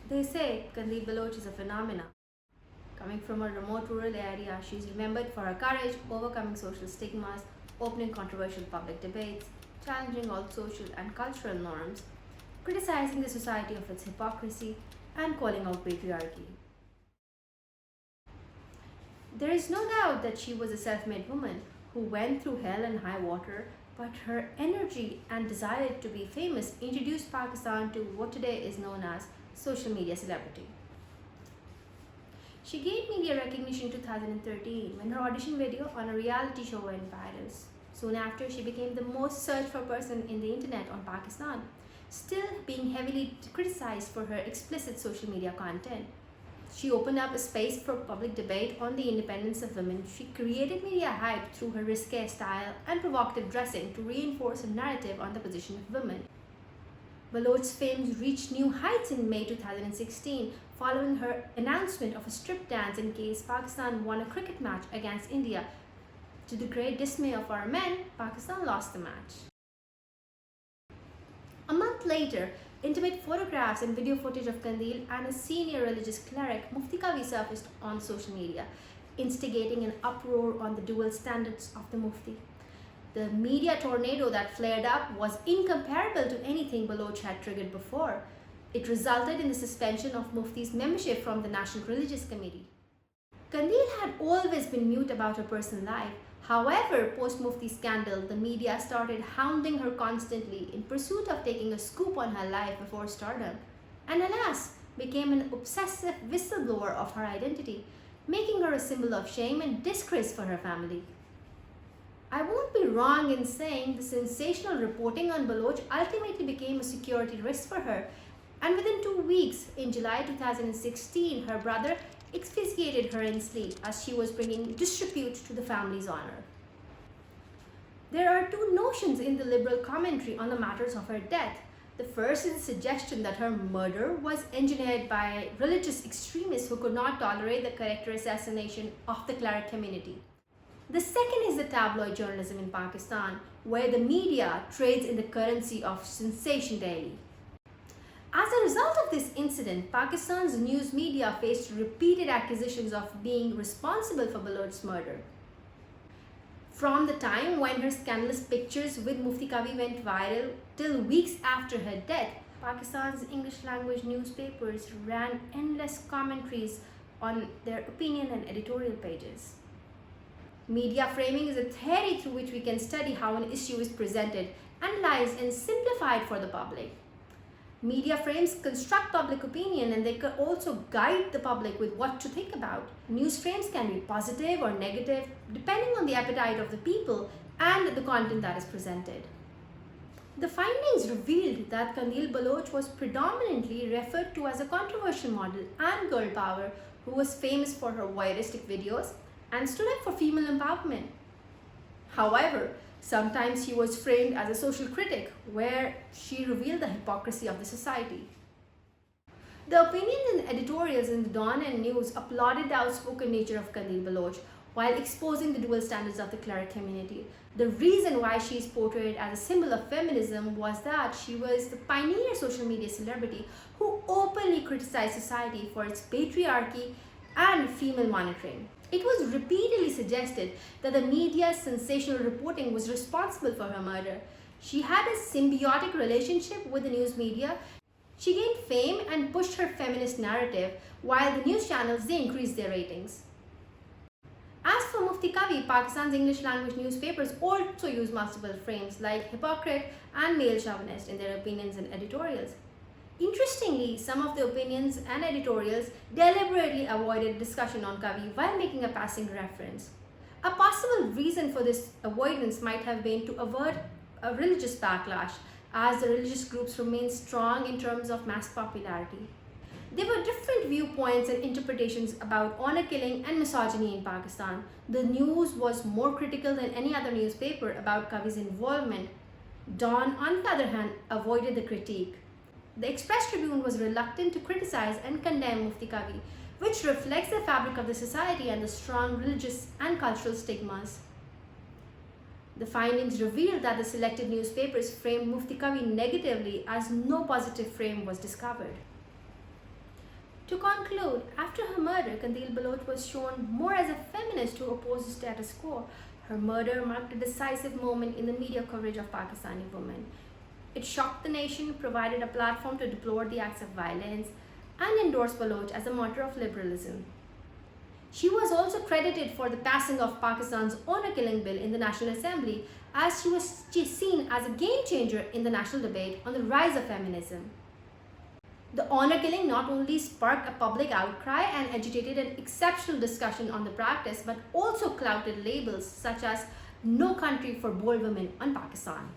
They say Qandeel Baloch is a phenomenon. Coming from a remote rural area, she is remembered for her courage, overcoming social stigmas, opening controversial public debates, challenging all social and cultural norms, criticizing the society of its hypocrisy, and calling out patriarchy. There is no doubt that she was a self-made woman who went through hell and high water, but her energy and desire to be famous introduced Pakistan to what today is known as social media celebrity. She gained media recognition in 2013 when her audition video on a reality show went viral. Soon after, she became the most searched for person in the internet on Pakistan, still being heavily criticized for her explicit social media content. She opened up a space for public debate on the independence of women. She created media hype through her risque style and provocative dressing to reinforce a narrative on the position of women. Baloch's fame reached new heights in May 2016 following her announcement of a strip dance in case Pakistan won a cricket match against India. To the great dismay of our men, Pakistan lost the match. A month later, intimate photographs and video footage of Qandeel and a senior religious cleric, Mufti Kavi, surfaced on social media, instigating an uproar on the dual standards of the Mufti. The media tornado that flared up was incomparable to anything Baloch had triggered before. It resulted in the suspension of Mufti's membership from the National Religious Committee. Qandeel had always been mute about her personal life. However, post-Mufti scandal, the media started hounding her constantly in pursuit of taking a scoop on her life before stardom, and alas, became an obsessive whistleblower of her identity, making her a symbol of shame and disgrace for her family. I won't be wrong in saying the sensational reporting on Baloch ultimately became a security risk for her, and within 2 weeks, in July 2016, her brother asphyxiated her in sleep as she was bringing disrepute to the family's honor. There are two notions in the liberal commentary on the matters of her death. The first is the suggestion that her murder was engineered by religious extremists who could not tolerate the character assassination of the cleric community. The second is the tabloid journalism in Pakistan, where the media trades in the currency of sensation daily. As a result of this incident, Pakistan's news media faced repeated accusations of being responsible for Baloch's murder. From the time when her scandalous pictures with Mufti Kavi went viral till weeks after her death, Pakistan's English language newspapers ran endless commentaries on their opinion and editorial pages. Media framing is a theory through which we can study how an issue is presented, analyzed, and simplified for the public. Media frames construct public opinion, and they can also guide the public with what to think about. News frames can be positive or negative depending on the appetite of the people and the content that is presented. The findings revealed that Qandeel Baloch was predominantly referred to as a controversial model and girl power who was famous for her voyeuristic videos and stood up for female empowerment. However, sometimes she was framed as a social critic, where she revealed the hypocrisy of the society. The opinions and editorials in the Dawn and News applauded the outspoken nature of Qandeel Baloch while exposing the dual standards of the cleric community. The reason why she is portrayed as a symbol of feminism was that she was the pioneer social media celebrity who openly criticized society for its patriarchy and female monitoring. It was repeatedly suggested that the media's sensational reporting was responsible for her murder. She had a symbiotic relationship with the news media. She gained fame and pushed her feminist narrative, while the news channels, they increased their ratings. As for Mufti Kavi, Pakistan's English language newspapers also use multiple frames like hypocrite and male chauvinist in their opinions and editorials. Interestingly, some of the opinions and editorials deliberately avoided discussion on Kavi while making a passing reference. A possible reason for this avoidance might have been to avert a religious backlash, as the religious groups remain strong in terms of mass popularity. There were different viewpoints and interpretations about honor killing and misogyny in Pakistan. The news was more critical than any other newspaper about Kavi's involvement. Dawn, on the other hand, avoided the critique. The Express Tribune was reluctant to criticize and condemn Mufti Kavi, which reflects the fabric of the society and the strong religious and cultural stigmas. The findings revealed that the selected newspapers framed Mufti Kavi negatively, as no positive frame was discovered. To conclude, after her murder, Qandeel Baloch was shown more as a feminist who opposed the status quo. Her murder marked a decisive moment in the media coverage of Pakistani women. It shocked the nation, provided a platform to deplore the acts of violence, and endorsed Baloch as a martyr of liberalism. She was also credited for the passing of Pakistan's honor killing bill in the National Assembly, as she was seen as a game changer in the national debate on the rise of feminism. The honor killing not only sparked a public outcry and agitated an exceptional discussion on the practice, but also clouted labels such as "No Country for Bold Women" on Pakistan.